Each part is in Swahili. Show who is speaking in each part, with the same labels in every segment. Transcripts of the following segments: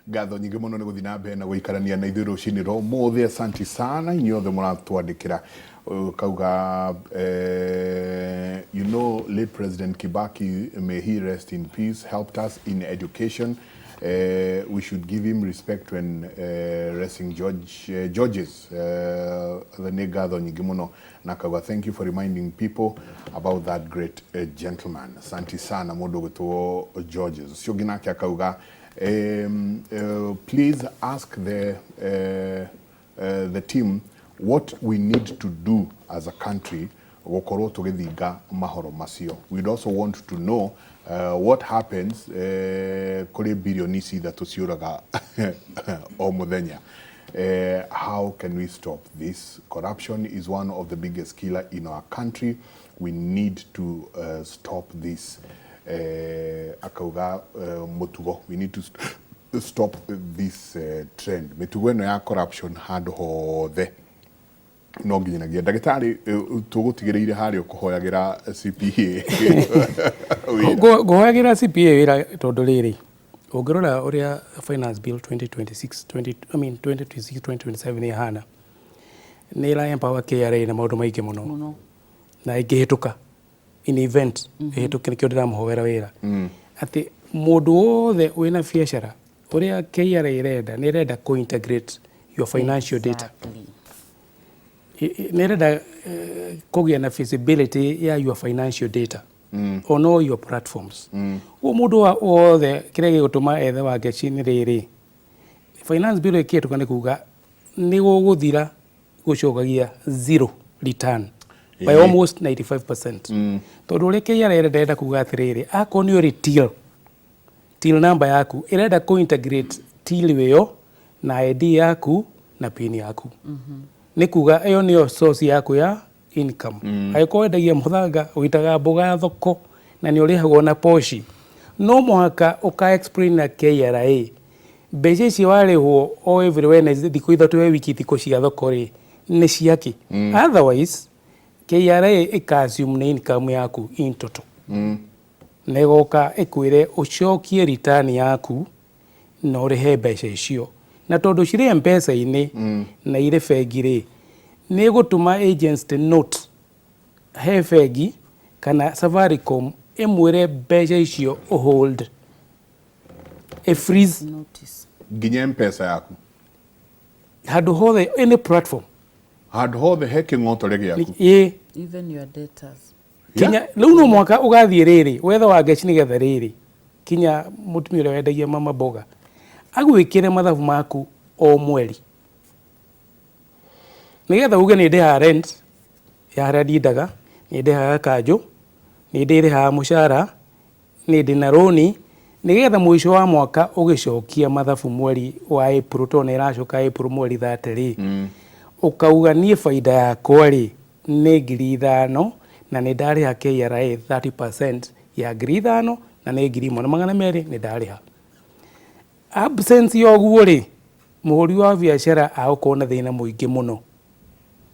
Speaker 1: ngatho nyingĩ mũno nĩ gũthiĩ na mbere na gũikarania na ithuĩ rũcinĩ rwa ũmũthĩ. Asanti sana inyuothe mũratwandĩkĩra kauga you know, late President Kibaki, may he rest in peace, helped us in education. We should give him respect when resting judges. The ngatho nyingĩ mũno na kauga thank you for reminding people about that great gentleman. Asanti sana mũndũ gwĩtwo Georges. Ũcio ũngĩ nake akauga please ask the team what we need to do as a country gukorwo tugithinga mahoro macio. We'd also want to know what happens kuri billion ici ithatu ciuraga o muthenya. How can we stop this? Corruption is one of the biggest killer in our country. We need to stop this. Akauga mutugo, we need to stop this trend. Mitugo ino ya corruption handu hothe no nginyanagia ndagĩtarĩ tũgũtigĩrĩire harĩ ũkũhoyagĩra CPA
Speaker 2: guhoyagĩra CPA wĩra tondũ rĩrĩ ũngĩrora ũrĩa finance bill 2026-2027 ihana nĩ ĩra empower KRA na maũndũ maingĩ mũno na ĩngĩhĩtũka in event ĩhĩtũke nĩkĩo ndĩramũhoera wĩra atĩ mũndũ wothe wĩna biacara ũrĩa KRA ĩrenda nĩ ĩrenda co-integrate your financial data. Nereda kugĩa na feasibility ya your financial data on all your platforms. Mũndũ wothe kĩrĩa gĩgũtũma ethe wake chini rĩrĩ finance bill ĩkĩhĩtũka nĩ kuga nĩ gũgũthira gũcokagia zero return by almost 95%. Tondũ ũrĩa KRA ĩrenda kuga atĩrĩrĩ akorwo nĩ ũrĩ till number yaku ĩrenda co-integrate till ĩyo na ID yaku na PIN yaku. Nĩ kuga ĩyo nĩyo source yaku ya income. Angĩkorwo wendagia mũthanga ũgĩtaga mboga thoko na nĩ ũrĩhagwo na poshi, no mũhaka ũka-explain na KRA mbeca icio warĩhwo o every Wednesday thikũ ithatũ he wiki thikũ cia thoko rĩ nĩ ciaki. Otherwise KRA ĩka-assume nĩ income yaku in total. Na ĩgoka ĩkwĩre ũcokie return yaku na ũrĩhe mbeca icio. Na tondũ cirĩ M-Pesa-inĩ na irĩ bengi-rĩ nĩ gũtũma agents to note he bengi kana Safaricom ĩmwĩre mbeca icio hold freeze
Speaker 1: notice nginya M-Pesa yaku
Speaker 2: handũ hothe any platform
Speaker 1: handũ hothe he kĩng'otore gĩaku
Speaker 3: even your debtors.
Speaker 2: Kinya rĩu no mwaka ũgathiĩ rĩrĩ wetha wa ngeci nĩgetha rĩrĩ kinya mũtumia ũrĩa wendagia mama mboga agwĩkĩre mathabu maku o mweri nĩgetha uge nĩ ndĩhaga rent ya harĩa ndindaga, nĩ ndĩhaga kanjũ, nĩ ndĩrĩhaga mũcara, nĩ ndĩ na roni, nĩgetha mũico wa mwaka ũgĩcokia mathabu mweri wa April tondũ nĩ ĩracoka April mweri 30 rĩ ũkauga niĩ baida yakwa rĩ nĩ 5,000 na nĩ ndarĩha KRA 30% ya 5,000 na nĩ 1,200 nĩ ndarĩha. Absence yoguo rĩ mũhũri wa biacara agũkorwo na thĩna mũingĩ mũno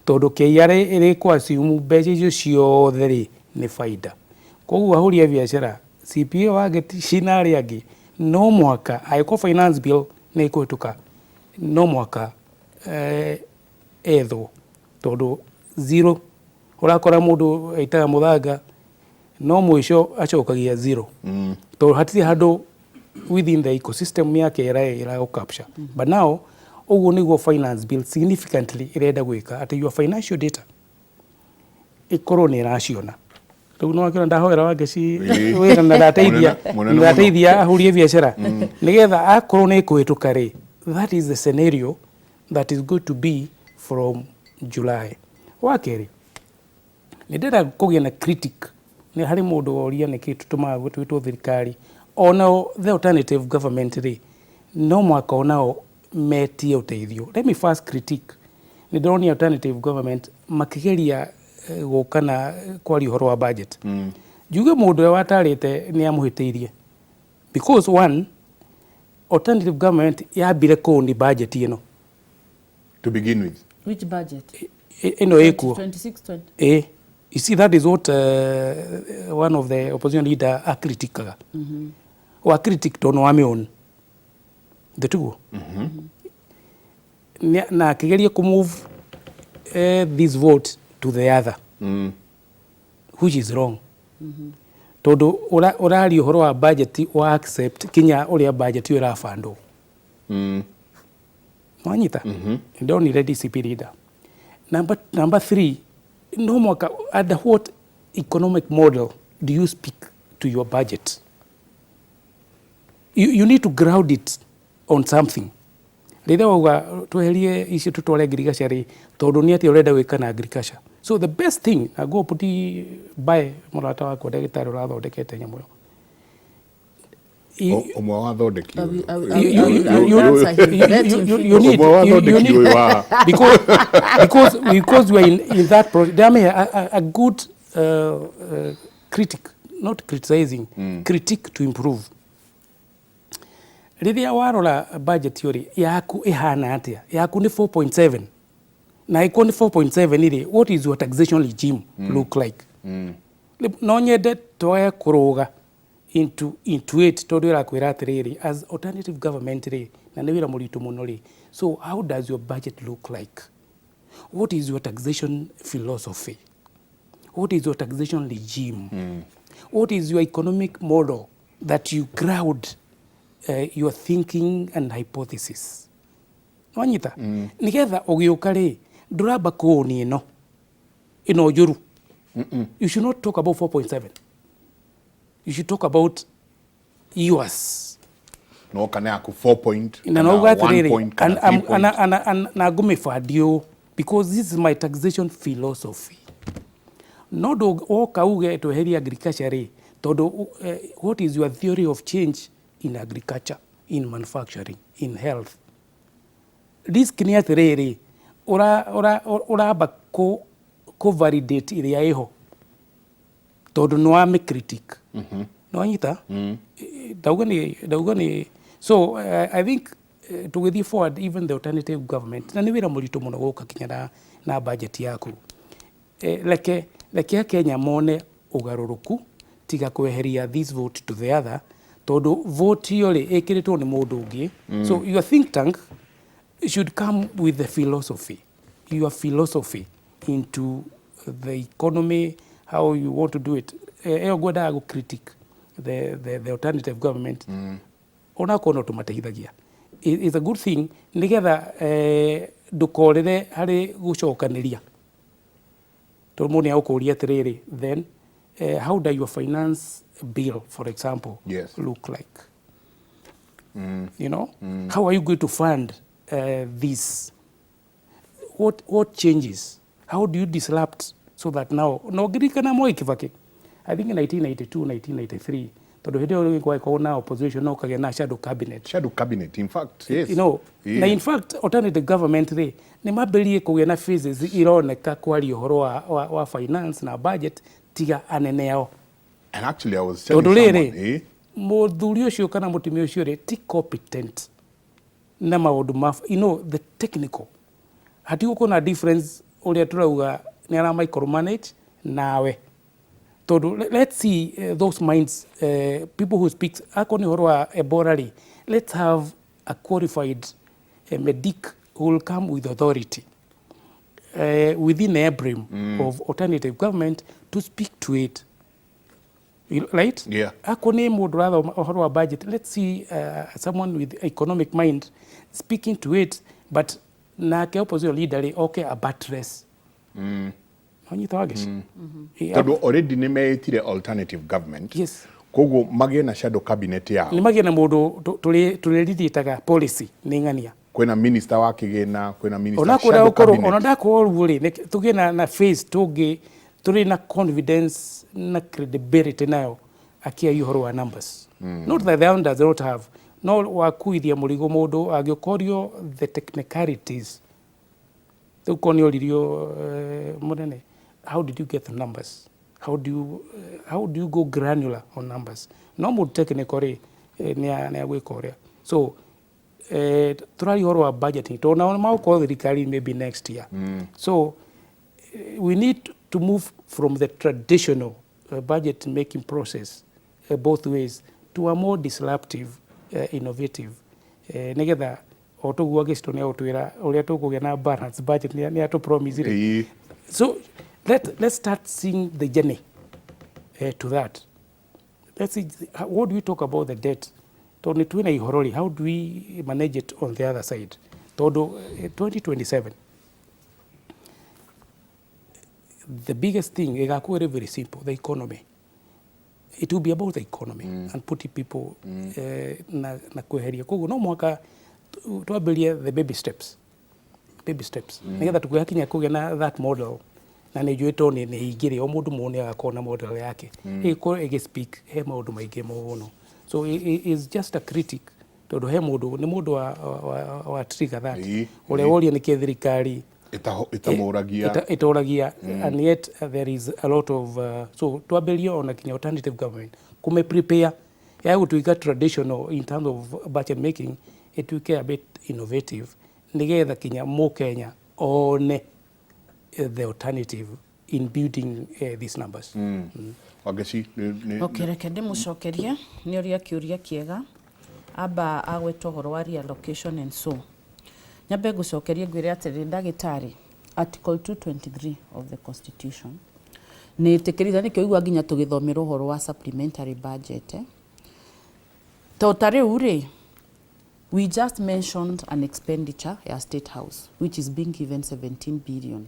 Speaker 2: tondũ KRA ĩrĩkũ-assume mbeca icio ciothe rĩ nĩ baida. Koguo ahũri a biacara CPA wage cina arĩa angĩ no mwaka angĩkorwo finance bill nĩ ĩkũhĩtũka no mwaka ethwo tondũ zero ũrakora mũndũ aitaga mũthanga no mũico acokagia zero tondũ hatirĩ handũ within the ecosystem ya KRA ĩra capture. But now ũguo nĩguo finance bill significantly ĩrenda gwĩka atĩ your financial data ĩkorwo nĩ ĩraciona. Rĩu no akĩona ndahoera wake wĩra na ndateithia ahũri a biacara nĩgetha akorwo nĩ ĩkũhĩtũka rĩ that is the scenario that is going to be from July. Wakerĩ nĩ ndĩrenda kũgĩa na critic nĩ harĩ mũndũ woria nĩkĩ tũtũmaga gwĩtwo thirikari onao the alternative government rĩ no mwaka onao metie ũteithio. Let me first critique nĩ ndĩrona alternative government makĩgeria gũka na kwaria ũhoro wa budget. Njuge mũndũ ũrĩa watarĩte nĩ amũhĩtĩirie because one alternative government yambire kũni budget ĩno
Speaker 1: to begin with.
Speaker 3: Which budget?
Speaker 2: Ĩno ĩkuo
Speaker 3: 26-20.
Speaker 2: You see, that is what one of the opposition leader acriticaga. Wa critic tono ame on. ndetuguo na akigeria ku move this vote to the other which is wrong tondu urari uhoro wa budget wa accept kinya uria budget yo irabandwo mwanyita ndonire DCP leader. Number 3, no mwaka, under what economic model do you speak to your budget? You need to ground it on something. Rĩrĩa wauga tweherie ici tutware agriculture tondu ni ati urenda gwika na agriculture. So the best thing, na go puti by murata wako ndagĩtarĩ ũrathondekete nyamũ ĩyo.
Speaker 1: Umwe wa thondeki
Speaker 2: because we are in that project. There may a good critic, not criticizing, critique to improve. Rĩrĩa warora budget yori yaku ihana atia, yaku ni 4.7 na iko ni 4.7 iri, what is your taxation regime look like? No nyende twae kuruga into it tondu irakwira atiriri as alternative government ri na ni wira muritu muno ri. So how does your budget look like? What is your taxation philosophy? What is your taxation regime? What is your economic model that you ground your thinking and hypothesis? Wanyita nigetha ugiuka ri nduramba kuoni ino njuru. You should not talk about 4.7. You should talk about yours.
Speaker 1: No kana yaku 4 point
Speaker 2: na no gatiriri na gumifandio because this is my taxation philosophy. No do oka uge tweheria agriculture ri tondu what is your theory of change in agriculture, in manufacturing, in health? Risk ni atiriri uramba ku validate iria iho tondu no ame critique no anyita dauga ni so I think to with forward even the alternative government na ni wira muritu muno guka kinya na budget yaku leke Kenya mone ugaruruku tiga kweheria this vote to the other tondu vote yori ikiritwo ni mundu ungi. So your think tank should come with the philosophy, your philosophy into the economy, how you want to do it. Eo gwenda go critique the alternative government. Ona kono tumateithagia. It's a good thing nigetha ndukorere hari gucokaniria. Tomoni akuria atiriri then how do your finance bill for example look like? You know, how are you going to fund this? What changes? How do you disrupt so that now no girikana Moi Kibaki, I think in 1992 1993 tondu hindi uri kwa na opposition no kage na shadow cabinet
Speaker 1: in fact yes,
Speaker 2: you know na in fact alternative government they ni maberie kugia na phases ironeka kwari uhoro wa finance na budget tiga anene yao.
Speaker 1: And actually I was telling someone
Speaker 2: muthuri ucio kana mutumia ucio ri ti competent na maundu you know the technical hati gukona difference uria turauga ni ara micromanage nawe tondu let's see those minds people who speak akoni horo wa Ebola. Let's have a qualified medic who will come with authority within the emblem of alternative government to speak to it, right?
Speaker 1: Yeah.
Speaker 2: Akoni mundu rather horo wa budget. Let's see someone with economic mind speaking to it, but na ke opposition leader okay a buttress
Speaker 1: tondu already ni meitire alternative government.
Speaker 2: Yes.
Speaker 1: Koguo magie na shadow cabinet yao
Speaker 2: ni magie na mundu turirithitaga policy ni ngania
Speaker 1: kwena minister wa kigina kwena minister
Speaker 2: ona
Speaker 1: shadow cabinet
Speaker 2: ona ndako ri tugie na phase tugi turi na confidence na credibility nayo akia yuhoro wa numbers. Not that the other does not have no wakuithia murigo mundu agiokorio the technicalities tukonio lirio munene. How did you get the numbers? How do you go granular on numbers? No more technically ni agwika uria. So turari horo wa budgeting to na mauko thirikari maybe next year. So we need to move from the traditional budget making process both ways to a more disruptive innovative nigetha o tuguo Gisto ni utwira uria tukugia na balance budget ni atu promise ri. So let's start seeing the journey to that. Let's see, what do we talk about the debt? Tondu twina ihorori, how do we manage it on the other side? Tondu 2027, the biggest thing igakuwa very simple, the economy. It will be about the economy and putting people na kweheria. Koguo no mwaka twambirie the baby steps. Nigetha tukihakinya kugia na that model na nä njå ä nä ingä rä o må ndå må nä agakorwo na model yake ĩkorwo ĩgĩ-speak he maå ndå maingä må. So it is just a critic tondå he må ndå nä må ndå wa trigger that å rä a woria nä kä thirikari ĩtoragia and yet there is a lot of so twambĩrie ona kinya alternative government kume prepare ya gũtuĩka traditional in terms of budget making ĩtuĩke a bit innovative nigetha kinya Mũkenya one the alternative in building these numbers.
Speaker 3: Okay, reke ndĩmũcokerie nĩ ũrĩa kĩũria kĩega amba agwĩtwo ũhoro wa reallocation and so nyambe ngũcokerie ngwĩre atĩrĩ ndagĩtarĩ article 223 of the constitution nĩ ĩtĩkĩrĩte nĩkĩo igua nginya tũgĩthomera ũhoro wa supplementary budget ta rĩu rĩ we just mentioned an expenditure at State House which is being given 17 billion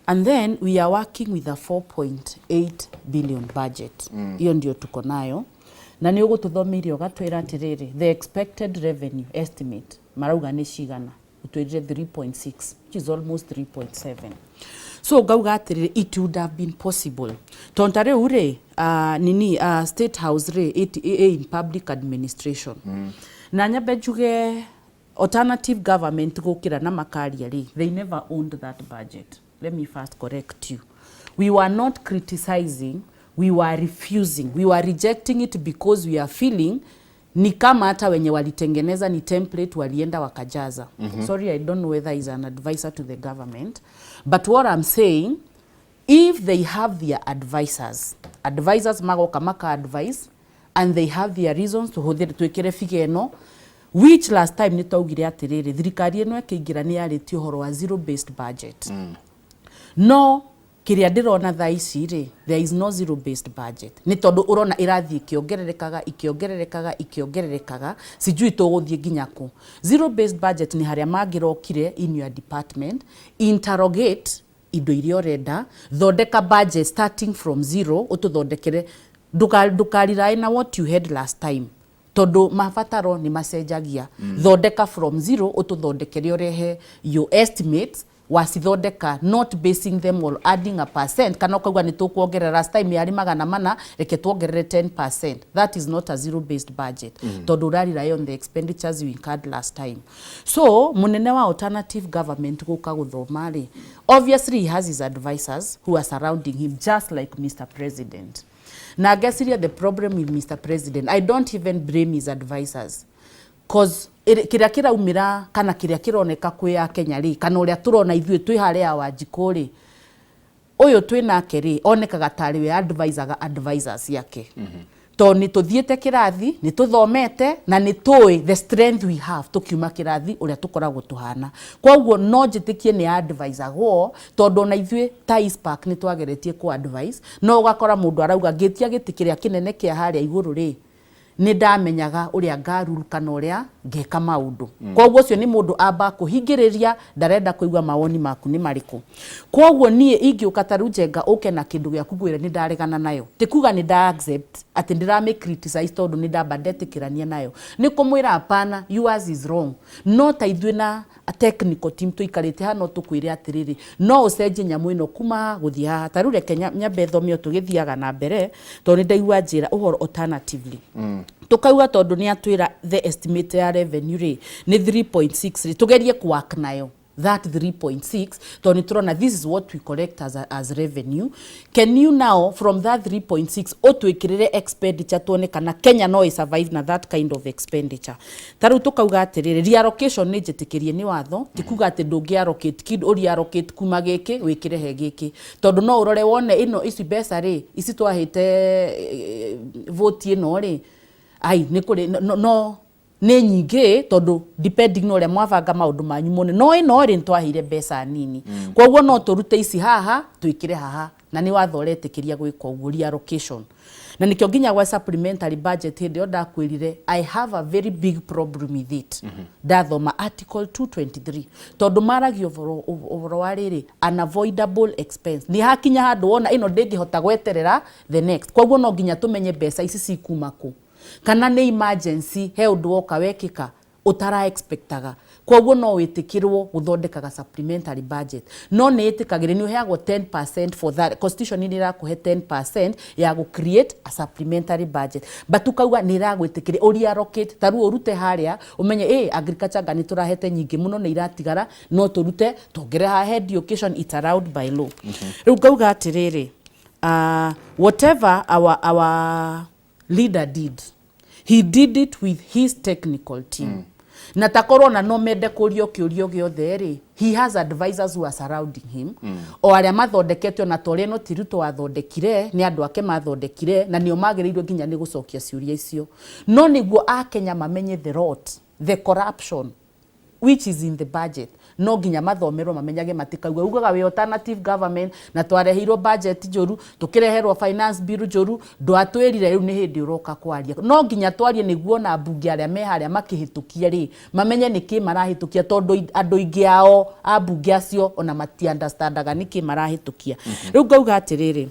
Speaker 3: and then we are working with a 4.8 billion budget hiyo ndio tuko nayo na nĩ ũgũtũthomeirie ũgatwĩra atĩrĩrĩ the expected revenue estimate marauga nĩ cigana utwĩrire 3.6 which is almost 3.7 so ngauga atĩrĩrĩ it would have been possible tonta rĩu rĩ State House rĩ in public administration na nyambe njuge alternative government gũkĩra na makaria rĩ they never owned that budget. Let me first correct you. We were not criticizing, we were refusing, we were rejecting it because we are feeling ni kama hata wenye walitengeneza ni template walienda wakajaza. Sorry, I don't know whether he's an advisor to the government, but what I'm saying, if they have their advisors magoka maka advice and they have their reasons to twikire fige eno which last time nitaugire atiriri thirikari eno yakiingira ni yarĩtie ũhoro wa zero based budget. No kiria ndirona thaa ici ri there is no zero based budget ni tondu urona irathi ikiongererekaga sijui tuguthie nginya ku. Zero based budget ni haria mangirokire in your department interrogate indo iria urenda thondeka budget starting from zero ututhondekere ndukarirai na what you had last time tondu mabataro ni macenjagia thondeka from zero ututhondekere urehe your estimates wasithondeka not basing them or adding a percent kana ukauga ni tukuongerera last time yari 400 reke tuongerere 10%. That is not a zero based budget tondu urarira on the expenditures you incurred last time. So munene wa alternative government guka guthoma ri obviously he has his advisors who are surrounding him just like Mr. President. Na gasiria the problem with Mr. President, I don't even blame his advisors cause kiria kiraumira kana kiria kironeka kwi ya Kenya ri kana uria turona ithuĩ twi haria wa Njiko ri uyu twi nake ri onekaga tari we advisors yake to ni tuthiete kirathi ni tuthomete na ni tui the strength we have tukiuma kirathi uria tukoragwo tuhana koguo no njitikie ni advisor go tondu na ithuĩ ta Ispark ni twageretie ku advice no ugakora mundu arauga ngitia giti kiria kinene kia haria iguru ri ni ndamenyaga uria ngaruru kana uria ngeka maundu koguo cio ni mundu amba kuhingiriria ndarenda kuigwa mawoni maku ni mariku koguo nie ingiuka tarunjenga uke na kindu gya kugwira ni ndaregana nayo tikuga ni nda accept ati ndirame criticize tondu ni ndamba ndetikirania nayo ni kumwira hapana yours is wrong no ta ithuĩ na a technical team tuikarite hano tukwire atiriri no ucenje nyamu ino kuma guthia haha taru reke nyambe thomio tugithiaga na mbere tondu ni ndaigua njira uhoro alternatively tukauga tondu ni atwira the estimate ya revenue ri ni 3.6 ri tugerie kuwork nayo that 3.6 tondu turona this is what we collect as revenue. Can you now from that 3.6 otwikirire expenditure tuone kana Kenya no survive na that kind of expenditure. Taru tukauga atiriri reallocation ni njitikirie ni watho tikuga ati ndungi allocate kid ori allocate kuma giki wikire he giki tondu no urore wone ino ici mbeca ri ici twahite vote ino ri ai ni kuri no nĩ nyingĩ tondu depending no ũrĩa mwabanga maũndũ manyu mũne no ĩno rĩ twahire mbeca nini kwoguo no tũrute ici haha twĩkĩre haha na nĩ watho ũretĩkĩria gwĩka ũguo reallocation na nikio nginya gwa supplementary budget hĩndĩ ĩyo ndakwĩrire I have a very big problem with it ndathoma article 223 tondu maragio ũhoro wa rĩrĩ unavoidable expense nĩ hakinya handũ wona ĩno ndĩngĩhota gweterera the next kwoguo no nginya tũmenye mbeca ici cikuma kũ kana nĩ emergency he ũndũ woka wekĩka utara expectaga kwoguo no wĩtĩkĩrwo gũthondekaga supplementary budget no nĩ ĩtĩkagĩrĩ nĩ ũheagwo 10% for that constitution nĩ ĩrakũhe 10% ya gũ create a supplementary budget but ukauga nĩ ĩragwĩtĩkĩrĩ ũreallocate taru ũrute harĩa ũmenye agriculture nĩ tũrahete nyingĩ mũno nĩ iratigara no tũrute tongere ha education it's allowed by law rĩu ngauga atĩrĩrĩ whatever our leader did he did it with his technical team na takorwo na no mende kũrio kĩũrio gĩothe rĩ he has advisors who are surrounding him o arĩa mathondeketio na torĩa no tiruto wathondekire nĩ andũ ake mathondekire na nĩo magĩrĩirwo nginya nĩ gũcokia ciũria icio no nĩguo akenya mamenye the rot the corruption which is in the budget no nginya mathomerwo mamenyage matikaugwa ugaga we alternative government na twareheirwo budget njũru tukireherwo finance bill njũru ndwatwĩrire rĩu nĩ hĩndĩ ũroka kwaria no nginya twarie nĩguo na bunge arĩa me harĩa makĩhĩtũkia rĩ mamenye nĩkĩ marahĩtũkia tondũ andũ aingĩ ao a bunge acio ona mati understandaga nĩkĩ marahĩtũkia rĩu ngauga atĩrĩrĩ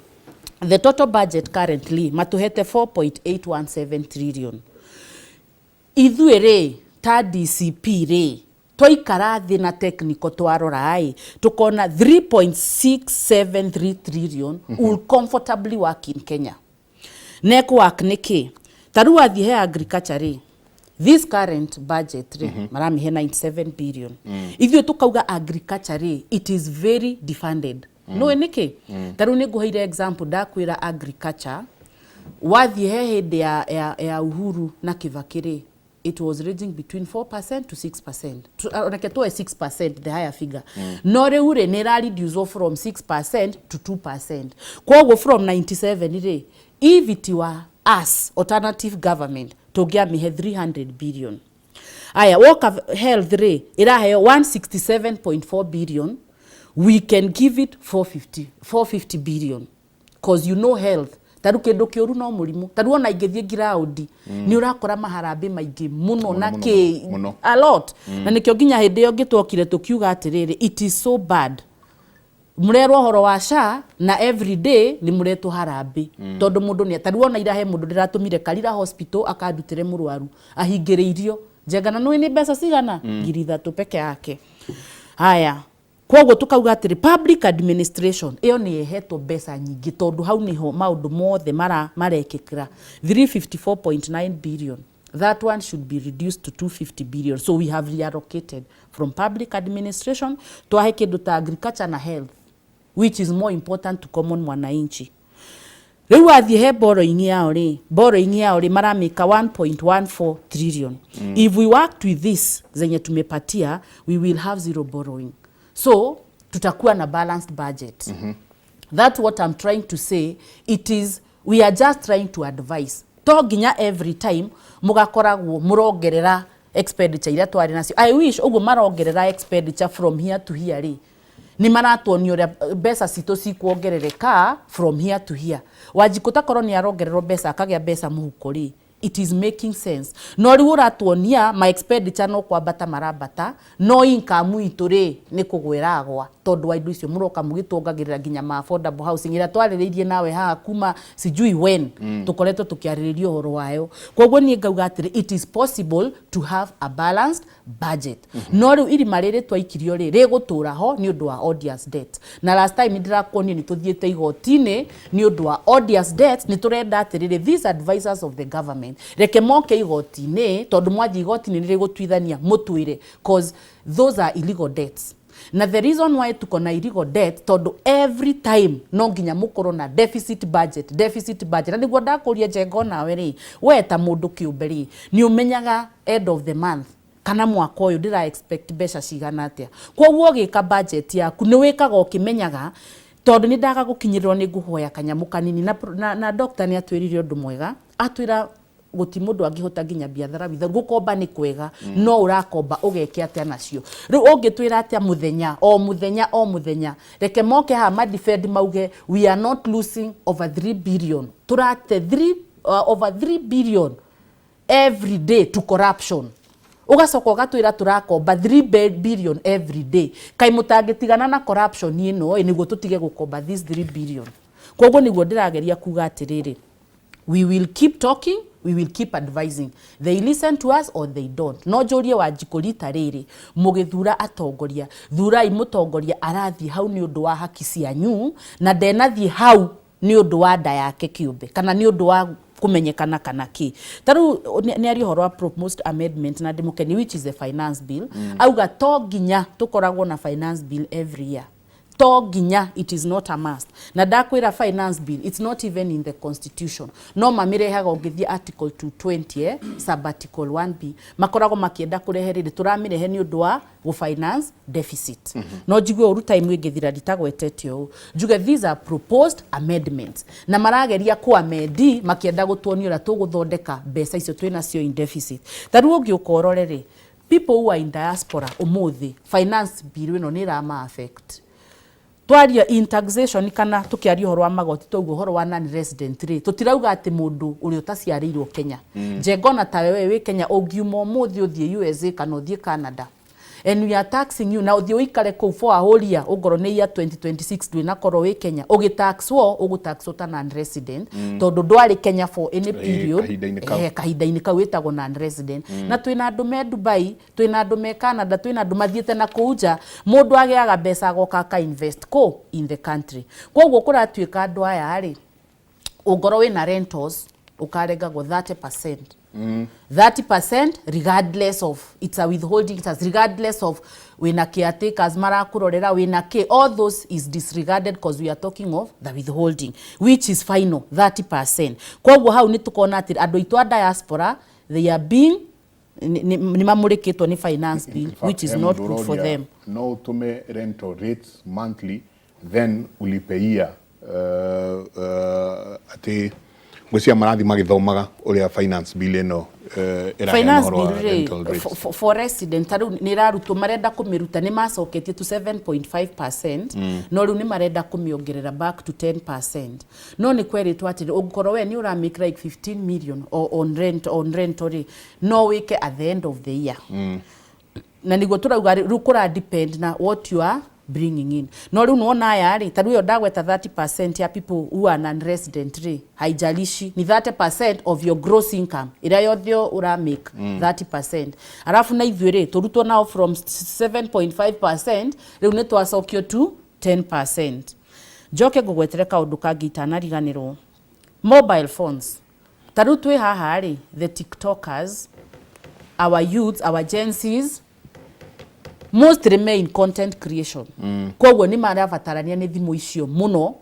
Speaker 3: the total budget currently matuhete 4.817 trillion ithuĩ rĩ ta DCP rĩ twaikara thĩ na technical twarora tukona 3.673 trillion will comfortably work in Kenya network niki taru athie he agriculture this current budget maramihe 97 billion ithuĩ tukauga agriculture it is very defunded no niki taru nĩ nguheire example ndakwĩra agriculture wathie he hĩndĩ ya Uhuru na Kibaki it was ranging between 4% to 6%. Onake to 6%, the higher figure. No reure nera reduce from 6% to 2%. Kwa from 97 if it were us, alternative government, to give me 300 billion. Aya, work of health ira 167.4 billion. We can give it 450 billion. Because you know health. Taru kendo kĩũru no mũrimũ taru ona ingĩthie ground ni urakora maharambe maingĩ mũno na a lot na nikio nginya hĩndĩ ĩyo ngĩtwokire tukiuga atĩrĩrĩ it is so bad murerwo horo wa SHA na every day ni muretwo harambe tondu mundu ni taru ona irahe mundu ndiratumire Karira hospital akandutire mũrwaru ahingĩrĩirio njengana no ni mbeca cigana ngiri 3 peke yake haya kwoguo tukauga atĩrĩ public administration iyo nĩ ehetwo mbeca nyingĩ tondu hau niho maundu mothe marekĩkĩra 354.9 billion that one should be reduced to 250 billion so we have reallocated from public administration twahe kĩndũ ta agriculture na health which is more important to common mwananchi rĩu athie he borrowing yao ri maramika 1.14 trillion if we worked with this zenye tumepatia we will have zero borrowing. So, tutakuwa na balanced budget. That's what I'm trying to say. It is, we are just trying to advise. To ginya every time, mugakoragwo murongerera expenditure ira twari nacio. I wish ugo marongerera expenditure from here to here ri. Ni maratuonio ũrĩa mbeca citũ cikuongerereka from here to here. Wajikuta korwo ni arongererwo mbeca akagĩa mbeca mũhuko ri. It is making sense. No rĩu ũratuonia my expenditure no kwambata marambata no income itũ rĩ nĩ kũgwĩragwa tondu wa indo icio mũroka mũgĩtongagĩrĩra nginya ma affordable housing ĩrĩa twarĩrĩirie nawe haha kuma sijui when tukoretwo tukiarĩrĩria ũhoro wayo kwoguo niĩ ngauga atĩrĩ it is possible to have a balanced budget no rĩu irima rĩrĩ twaikirio rĩgũtũra ho nĩ ũndũ wa odious debt na last time ndirakuonio nĩ tuthiĩte igoti-inĩ nĩ ũndũ wa odious debt nĩ tũrenda atĩrĩrĩ these advisors of the government reke moke igoti-inĩ tondu mwanji igoti-inĩ nĩ rĩgũtuithania mũtwĩre cause those are illegal debts. Na the reason why tuko na illegal debt tondu every time no nginya mukorwo na deficit budget na niguo ndakuria njengo nawe ri we ta mundu kiumbe ri ni umenyaga end of the month kana mwaka uyu ndira expect mbeca cigana atia kwoguo gika budget yaku ni wikaga ukimenyaga tondu ni ndaga gukinyirirwo ni nguhoya kanyamu kanini na doctor ni atwirire undu mwega atwira guti mundu angihota nginya biathara without gukomba ni kwega no urakomba ugeke atia nacio riu ungitwira atia muthenya reke moke ha ma defend mauge we are not losing over 3 billion turate over 3 billion every day to corruption ugacoka ugatwira turakomba 3 billion every day kai mutangitigana na corruption ino niguo tutige gukomba this 3 billion koguo niguo ndirageria kuga atiriri we will keep talking, we will keep advising. They listen to us or they don't. No jorie wa jikorita riri mugithura atongoria thurai mutongoria arathi hau ni undu wa haki cianyu na ndenathi hau ni undu wa nda yake kiumbe kana ni undu wa kumenyekana kana ki taru ni ari horo wa proposed amendment na demokeni which is the finance bill auga to ginya tukoragwo na finance bill every year to ginya it is not a must na dakwira finance bill it's not even in the constitution no mamirehaga ungithie article 220 sub article 1b makorago makienda kureherire turamirehe ni undu wa go finance deficit no jigwe uru time ingithira ditagwetetio juge these are proposed amendments na marageria ku amedi makienda gutuonira tuguthondeka mbeca icio twinacio in deficit taru ungi ukororere people who are in diaspora umuthi finance bill ino ni rama affect twaria in taxation kana tukiaria horo wa magoti toguo horo wa non resident rate tutirauga ati mundu uri utaciarirwo Kenya jengona ta wewe wi Kenya ungiuma muthi uthie USA kana uthie Canada and we are taxing you now the ikare ko for a whole year ugoro ne year 2026 dwi na koro wi Kenya ugitaxwo ugutaxwo ta non resident tondu ndwari Kenya for any period kahinda-ini kau witagwo non resident na twina andu me Dubai twina andu me Canada twina andu mathiete na kuja mundu agiaga mbeca goka ka invest ko in the country koguo kuratuika andu aya ari ugoro wina rentals ukaregagwo 30%. 30% regardless of it's a withholding tax regardless of wina caretakers marakurorera wina ke all those is disregarded because we are talking of the withholding which is final 30%. Koguo hau ni tukona ati andu itwa diaspora they are being ni mamurikitwo ni finance bill which is not good for them.
Speaker 1: No tume rental rates monthly then ulipeia ati Gwesia marathi magithomaga uria finance bill eno
Speaker 3: finance bill for resident taru ni rarutwo marenda kumiruta ni macoketie to 7.5% no riu ni marenda kumiongerera back to 10%. No ni kweritwo ati ungorwo we ni ura make like 15 million on rent ori no wike at the end of the year na niguo turauga rukura depend na what you are bringing in. No riu nuona aya ri taru yo dagweta 30% ya people who are non-resident ri haijalishi ni 30% of your gross income ira yothio ura make 30%. Arafu na ithuĩ ri turutwo now from 7.5% riu ni twacokio to 10%. Joke gugwetere kaundu kangita na riganirwo mobile phones taru twi haha ri the tiktokers our youths our agencies most remain content creation koguo ni marabatarania ni thimu icio muno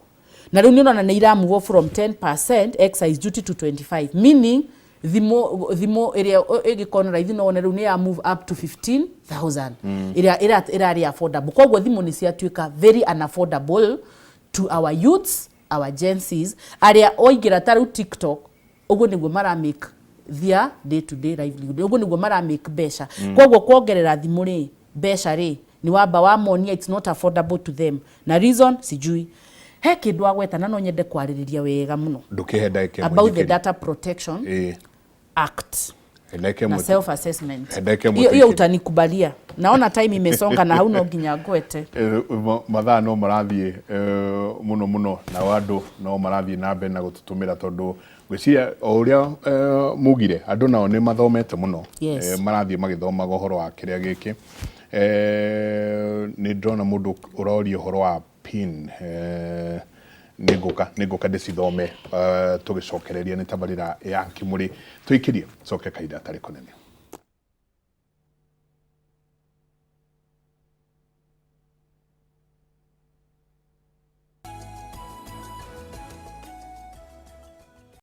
Speaker 3: na riu niona ni iramugo from 10% excise duty to 25 meaning thimo area igikona raithi no riu ni ya move up to 15,000 ira affordable koguo thimu ni ciatuika very unaffordable to our youths our agencies aria oigira taru TikTok uguo niguo mara make their day to day livelihood uguo niguo mara make besha koguo kuongerera thimu ri besha ri ni wamba wa monia it's not affordable to them na reason sijui he kindu agweta na no nyende kwaririria wega muno about the data protection act na self assessment hiyo utanikubalia naona time imesonga na hau no nginya ngwete
Speaker 1: mathaa no marathie muno na wandu no marathie na mbe na gututumira tondu gwiciria uria mugire andu nao ni mathomete muno marathie magithomaga uhoro wa kiria giki ni ndona mundu uroria uhoro wa pin niguka ndicithome tugicokereria ni tabarira ya kimuri tuikirie coke kaida tari konene.